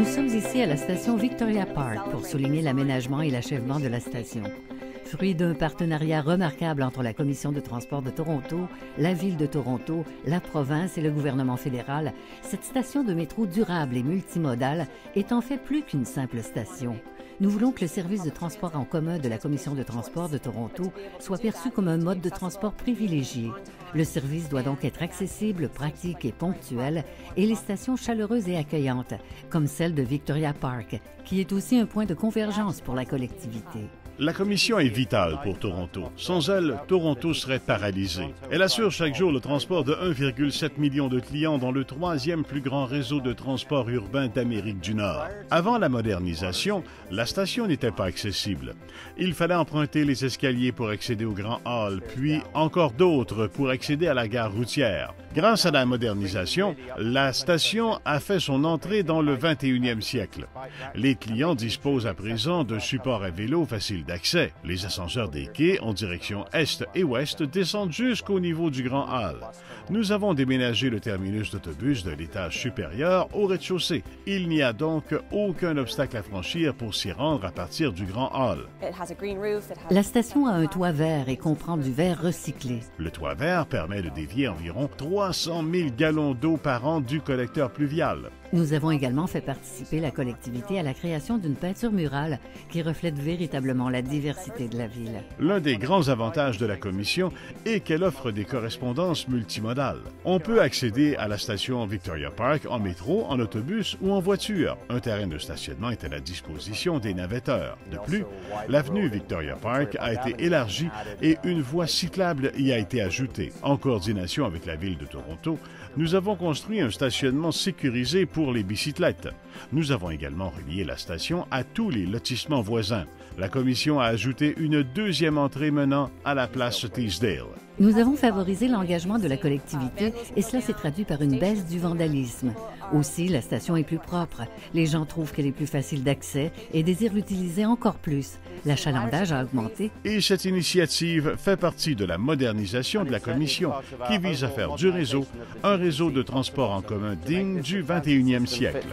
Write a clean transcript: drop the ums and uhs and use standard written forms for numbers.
sommes ici à la station Victoria Park pour souligner l'aménagement et l'achèvement de la station. Fruit d'un partenariat remarquable entre la Commission de transport de Toronto, la Ville de Toronto, la province et le gouvernement fédéral, cette station de métro durable et multimodale est en fait plus qu'une simple station. Nous voulons que le service de transport en commun de la Commission de transport de Toronto soit perçu comme un mode de transport privilégié. Le service doit donc être accessible, pratique et ponctuel, et les stations chaleureuses et accueillantes, comme celle de Victoria Park, qui est aussi un point de convergence pour la collectivité. La Commission est vitale pour Toronto. Sans elle, Toronto serait paralysé. Elle assure chaque jour le transport de 1,7 million de clients dans le troisième plus grand réseau de transport urbain d'Amérique du Nord. Avant la modernisation, la station n'était pas accessible. Il fallait emprunter les escaliers pour accéder au Grand Hall, puis encore d'autres pour accéder à la gare routière. Grâce à la modernisation, la station a fait son entrée dans le 21e siècle. Les clients disposent à présent de supports à vélo faciles d'accès. Les ascenseurs des quais en direction est et ouest descendent jusqu'au niveau du Grand Hall. Nous avons déménagé le terminus d'autobus de l'étage supérieur au rez-de-chaussée. Il n'y a donc aucun obstacle à franchir pour s'y rendre à partir du Grand Hall. La station a un toit vert et comprend du verre recyclé. Le toit vert permet de dévier environ 300 000 gallons d'eau par an du collecteur pluvial. Nous avons également fait participer la collectivité à la création d'une peinture murale qui reflète véritablement la diversité de la ville. L'un des grands avantages de la Commission est qu'elle offre des correspondances multimodales. On peut accéder à la station Victoria Park en métro, en autobus ou en voiture. Un terrain de stationnement est à la disposition des navetteurs. De plus, l'avenue Victoria Park a été élargie et une voie cyclable y a été ajoutée. En coordination avec la Ville de Toronto, nous avons construit un stationnement sécurisé pour les bicyclettes. Nous avons également relié la station à tous les lotissements voisins. La Commission a ajouté une deuxième entrée menant à la place Teesdale. Nous avons favorisé l'engagement de la collectivité et cela s'est traduit par une baisse du vandalisme. Aussi, la station est plus propre. Les gens trouvent qu'elle est plus facile d'accès et désirent l'utiliser encore plus. L'achalandage a augmenté. Et cette initiative fait partie de la modernisation de la Commission qui vise à faire du réseau un réseau de transport en commun digne du 21e siècle.